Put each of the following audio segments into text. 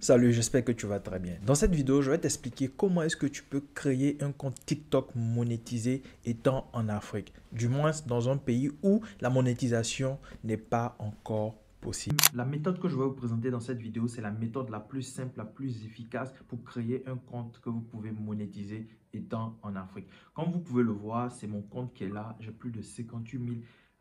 Salut, j'espère que tu vas très bien. Dans cette vidéo, je vais t'expliquer comment est-ce que tu peux créer un compte TikTok monétisé étant en Afrique. Du moins dans un pays où la monétisation n'est pas encore possible. La méthode que je vais vous présenter dans cette vidéo, c'est la méthode la plus simple, la plus efficace pour créer un compte que vous pouvez monétiser étant en Afrique. Comme vous pouvez le voir, c'est mon compte qui est là. J'ai plus de 58 000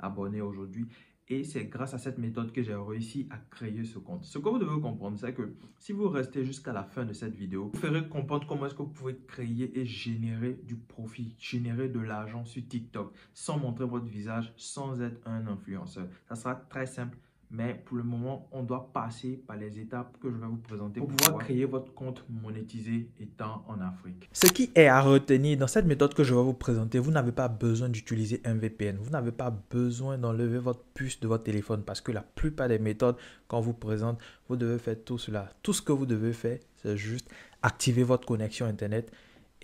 abonnés aujourd'hui. Et c'est grâce à cette méthode que j'ai réussi à créer ce compte. Ce que vous devez comprendre, c'est que si vous restez jusqu'à la fin de cette vidéo, vous ferez comprendre comment est-ce que vous pouvez créer et générer du profit, générer de l'argent sur TikTok sans montrer votre visage, sans être un influenceur. Ça sera très simple. Mais pour le moment, on doit passer par les étapes que je vais vous présenter pour pouvoir créer votre compte monétisé étant en Afrique. Ce qui est à retenir dans cette méthode que je vais vous présenter, vous n'avez pas besoin d'utiliser un VPN. Vous n'avez pas besoin d'enlever votre puce de votre téléphone parce que la plupart des méthodes qu'on vous présente, vous devez faire tout cela. Tout ce que vous devez faire, c'est juste activer votre connexion Internet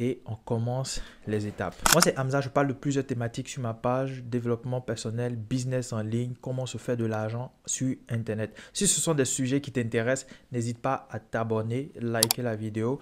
et on commence les étapes. Moi, c'est Hamza, je parle de plusieurs thématiques sur ma page, développement personnel, business en ligne, comment se faire de l'argent sur Internet. Si ce sont des sujets qui t'intéressent, n'hésite pas à t'abonner, liker la vidéo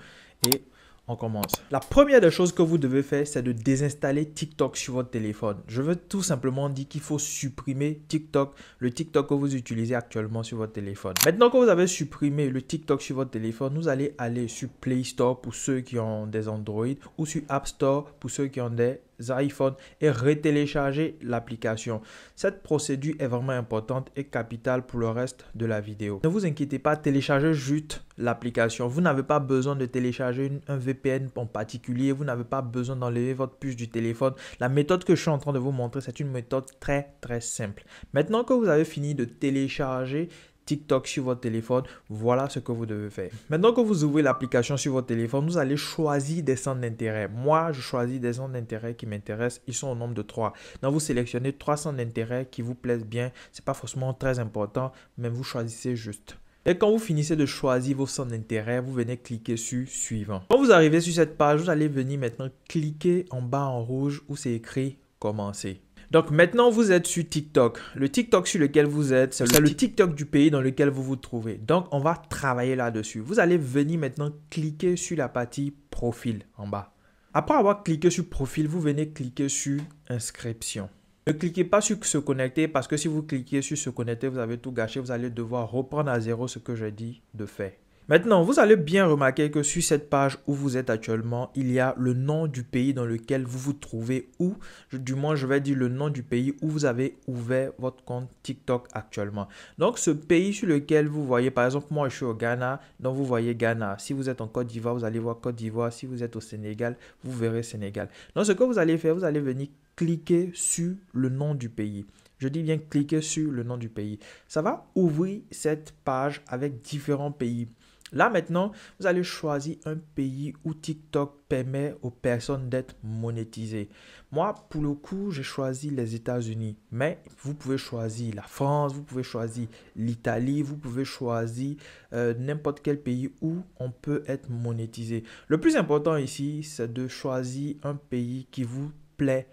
et on commence. La première des choses que vous devez faire, c'est de désinstaller TikTok sur votre téléphone. Je veux tout simplement dire qu'il faut supprimer TikTok, le TikTok que vous utilisez actuellement sur votre téléphone. Maintenant que vous avez supprimé le TikTok sur votre téléphone, vous allez aller sur Play Store pour ceux qui ont des Android ou sur App Store pour ceux qui ont des iPhone et retélécharger l'application. Cette procédure est vraiment importante et capitale pour le reste de la vidéo. Ne vous inquiétez pas, téléchargez juste l'application. Vous n'avez pas besoin de télécharger un VPN en particulier. Vous n'avez pas besoin d'enlever votre puce du téléphone. La méthode que je suis en train de vous montrer, c'est une méthode très simple. Maintenant que vous avez fini de télécharger TikTok sur votre téléphone, voilà ce que vous devez faire. Maintenant que vous ouvrez l'application sur votre téléphone, vous allez choisir des centres d'intérêt. Moi, je choisis des centres d'intérêt qui m'intéressent. Ils sont au nombre de 3. Donc, vous sélectionnez 3 centres d'intérêt qui vous plaisent bien. Ce n'est pas forcément très important, mais vous choisissez juste. Et quand vous finissez de choisir vos centres d'intérêt, vous venez cliquer sur suivant. Quand vous arrivez sur cette page, vous allez venir maintenant cliquer en bas en rouge où c'est écrit commencer. Donc maintenant, vous êtes sur TikTok. Le TikTok sur lequel vous êtes, c'est le TikTok du pays dans lequel vous vous trouvez. Donc, on va travailler là-dessus. Vous allez venir maintenant cliquer sur la partie profil en bas. Après avoir cliqué sur profil, vous venez cliquer sur inscription. Ne cliquez pas sur se connecter parce que si vous cliquez sur se connecter, vous avez tout gâché. Vous allez devoir reprendre à zéro ce que j'ai dit de faire. Maintenant, vous allez bien remarquer que sur cette page où vous êtes actuellement, il y a le nom du pays dans lequel vous vous trouvez ou, du moins, je vais dire le nom du pays où vous avez ouvert votre compte TikTok actuellement. Donc, ce pays sur lequel vous voyez, par exemple, moi, je suis au Ghana, donc vous voyez Ghana. Si vous êtes en Côte d'Ivoire, vous allez voir Côte d'Ivoire. Si vous êtes au Sénégal, vous verrez Sénégal. Donc, ce que vous allez faire, vous allez venir cliquer sur le nom du pays. Je dis bien cliquer sur le nom du pays. Ça va ouvrir cette page avec différents pays. Là maintenant, vous allez choisir un pays où TikTok permet aux personnes d'être monétisées. Moi, pour le coup, j'ai choisi les États-Unis. Mais vous pouvez choisir la France, vous pouvez choisir l'Italie, vous pouvez choisir n'importe quel pays où on peut être monétisé. Le plus important ici, c'est de choisir un pays qui vous plaît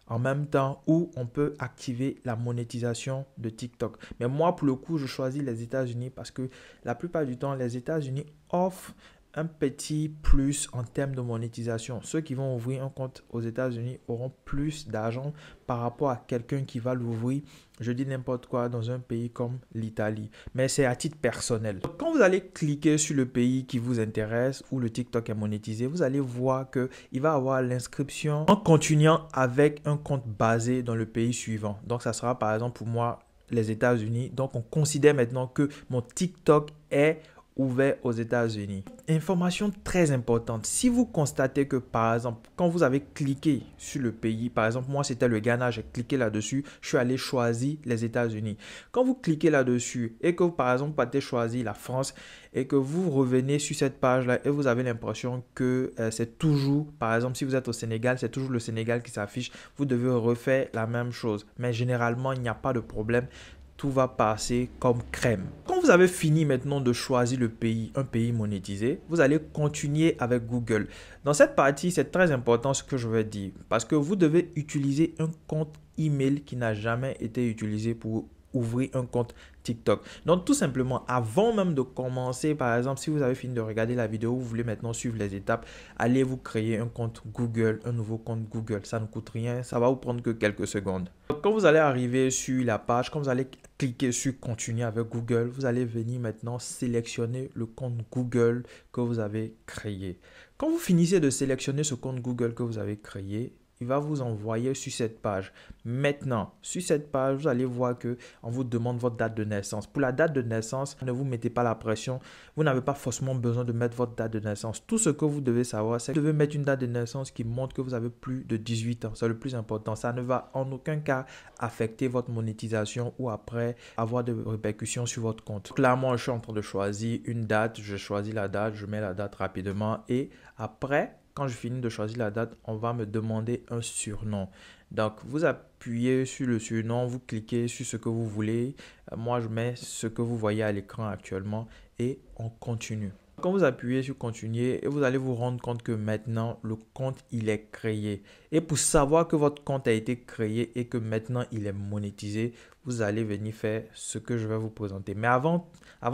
en même temps où on peut activer la monétisation de TikTok. Mais moi, pour le coup, je choisis les États-Unis parce que la plupart du temps, les États-Unis offrent un petit plus en termes de monétisation. Ceux qui vont ouvrir un compte aux États-Unis auront plus d'argent par rapport à quelqu'un qui va l'ouvrir, je dis n'importe quoi, dans un pays comme l'Italie. Mais c'est à titre personnel. Quand vous allez cliquer sur le pays qui vous intéresse, où le TikTok est monétisé, vous allez voir qu'il va avoir l'inscription en continuant avec un compte basé dans le pays suivant. Donc, ça sera par exemple pour moi les États-Unis. Donc, on considère maintenant que mon TikTok est ouvert aux États-Unis. Information très importante. Si vous constatez que, par exemple, quand vous avez cliqué sur le pays, par exemple, moi, c'était le Ghana, j'ai cliqué là-dessus, je suis allé choisir les États-Unis. Quand vous cliquez là-dessus et que, par exemple, vous partez choisir la France et que vous revenez sur cette page-là et vous avez l'impression que c'est toujours, par exemple, si vous êtes au Sénégal, c'est toujours le Sénégal qui s'affiche, vous devez refaire la même chose. Mais généralement, il n'y a pas de problème. Tout va passer comme crème. Quand vous avez fini maintenant de choisir le pays, un pays monétisé, vous allez continuer avec Google. Dans cette partie, c'est très important ce que je vais dire parce que vous devez utiliser un compte email qui n'a jamais été utilisé pour ouvrir un compte TikTok. Donc tout simplement, avant même de commencer, par exemple, si vous avez fini de regarder la vidéo, vous voulez maintenant suivre les étapes, allez vous créer un compte Google, un nouveau compte Google. Ça ne coûte rien, ça va vous prendre que quelques secondes. Donc, quand vous allez arriver sur la page, quand vous allez cliquer sur continuer avec Google, vous allez venir maintenant sélectionner le compte Google que vous avez créé. Quand vous finissez de sélectionner ce compte Google que vous avez créé, il va vous envoyer sur cette page. Maintenant, sur cette page, vous allez voir que on vous demande votre date de naissance. Pour la date de naissance, ne vous mettez pas la pression. Vous n'avez pas forcément besoin de mettre votre date de naissance. Tout ce que vous devez savoir, c'est que vous devez mettre une date de naissance qui montre que vous avez plus de 18 ans. C'est le plus important. Ça ne va en aucun cas affecter votre monétisation ou après avoir de répercussions sur votre compte. Clairement, je suis en train de choisir une date. Je choisis la date, je mets la date rapidement et après, quand je finis de choisir la date, on va me demander un surnom. Donc, vous appuyez sur le surnom, vous cliquez sur ce que vous voulez. Moi, je mets ce que vous voyez à l'écran actuellement et on continue. Quand vous appuyez sur continuer, vous allez vous rendre compte que maintenant, le compte, il est créé. Et pour savoir que votre compte a été créé et que maintenant, il est monétisé, vous allez venir faire ce que je vais vous présenter. Mais avant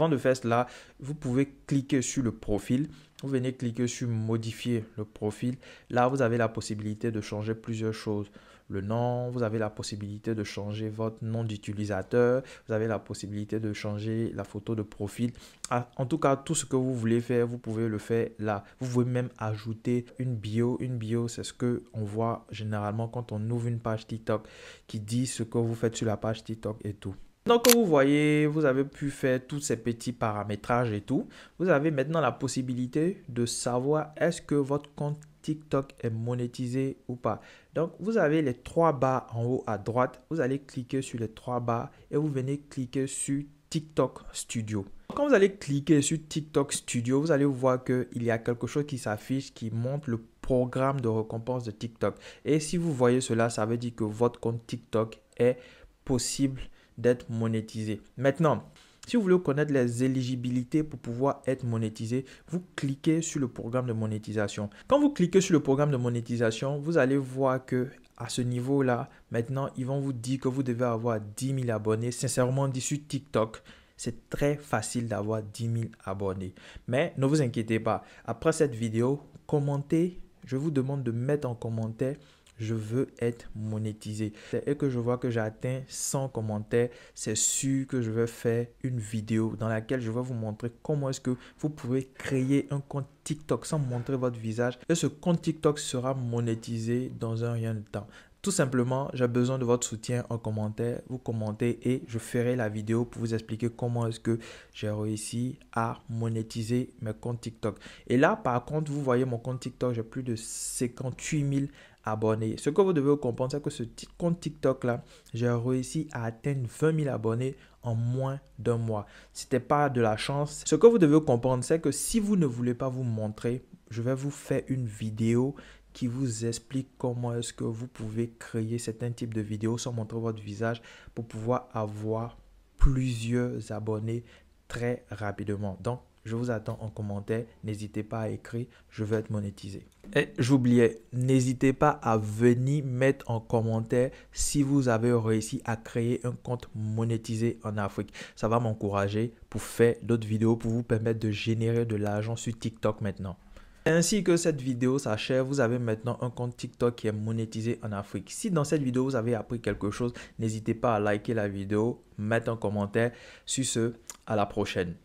de faire cela, vous pouvez cliquer sur le profil. Vous venez cliquer sur modifier le profil. Là, vous avez la possibilité de changer plusieurs choses. Le nom, vous avez la possibilité de changer votre nom d'utilisateur. Vous avez la possibilité de changer la photo de profil. En tout cas, tout ce que vous voulez faire, vous pouvez le faire là. Vous pouvez même ajouter une bio. Une bio, c'est ce qu'on voit généralement quand on ouvre une page TikTok qui dit ce que vous faites sur la page TikTok et tout. Donc, comme vous voyez, vous avez pu faire tous ces petits paramétrages et tout. Vous avez maintenant la possibilité de savoir est-ce que votre compte TikTok est monétisé ou pas. Donc, vous avez les trois barres en haut à droite. Vous allez cliquer sur les trois barres et vous venez cliquer sur TikTok Studio. Quand vous allez cliquer sur TikTok Studio, vous allez voir qu'il y a quelque chose qui s'affiche qui montre le programme de récompense de TikTok. Et si vous voyez cela, ça veut dire que votre compte TikTok est possible d'être monétisé. Maintenant, si vous voulez connaître les éligibilités pour pouvoir être monétisé, vous cliquez sur le programme de monétisation. Quand vous cliquez sur le programme de monétisation, vous allez voir que à ce niveau-là, maintenant, ils vont vous dire que vous devez avoir 10 000 abonnés. Sincèrement, dit sur TikTok, c'est très facile d'avoir 10 000 abonnés. Mais ne vous inquiétez pas. Après cette vidéo, commentez. Je vous demande de mettre en commentaire je veux être monétisé. Et que je vois que j'ai atteint 100 commentaires, c'est sûr que je vais faire une vidéo dans laquelle je vais vous montrer comment est-ce que vous pouvez créer un compte TikTok sans montrer votre visage. Et ce compte TikTok sera monétisé dans un rien de temps. Tout simplement, j'ai besoin de votre soutien en commentaire. Vous commentez et je ferai la vidéo pour vous expliquer comment est-ce que j'ai réussi à monétiser mes comptes TikTok. Et là, par contre, vous voyez mon compte TikTok, j'ai plus de 58 000 abonnés. Ce que vous devez comprendre, c'est que ce compte TikTok là, j'ai réussi à atteindre 20 000 abonnés en moins d'un mois. C'était pas de la chance. Ce que vous devez comprendre, c'est que si vous ne voulez pas vous montrer, je vais vous faire une vidéo qui vous explique comment est-ce que vous pouvez créer certains types de vidéos sans montrer votre visage pour pouvoir avoir plusieurs abonnés très rapidement. Donc, je vous attends en commentaire. N'hésitez pas à écrire. Je veux être monétisé. Et j'oubliais, n'hésitez pas à venir mettre en commentaire si vous avez réussi à créer un compte monétisé en Afrique. Ça va m'encourager pour faire d'autres vidéos pour vous permettre de générer de l'argent sur TikTok maintenant. Ainsi que cette vidéo s'achève, vous avez maintenant un compte TikTok qui est monétisé en Afrique. Si dans cette vidéo, vous avez appris quelque chose, n'hésitez pas à liker la vidéo, mettre un commentaire. Sur ce, à la prochaine.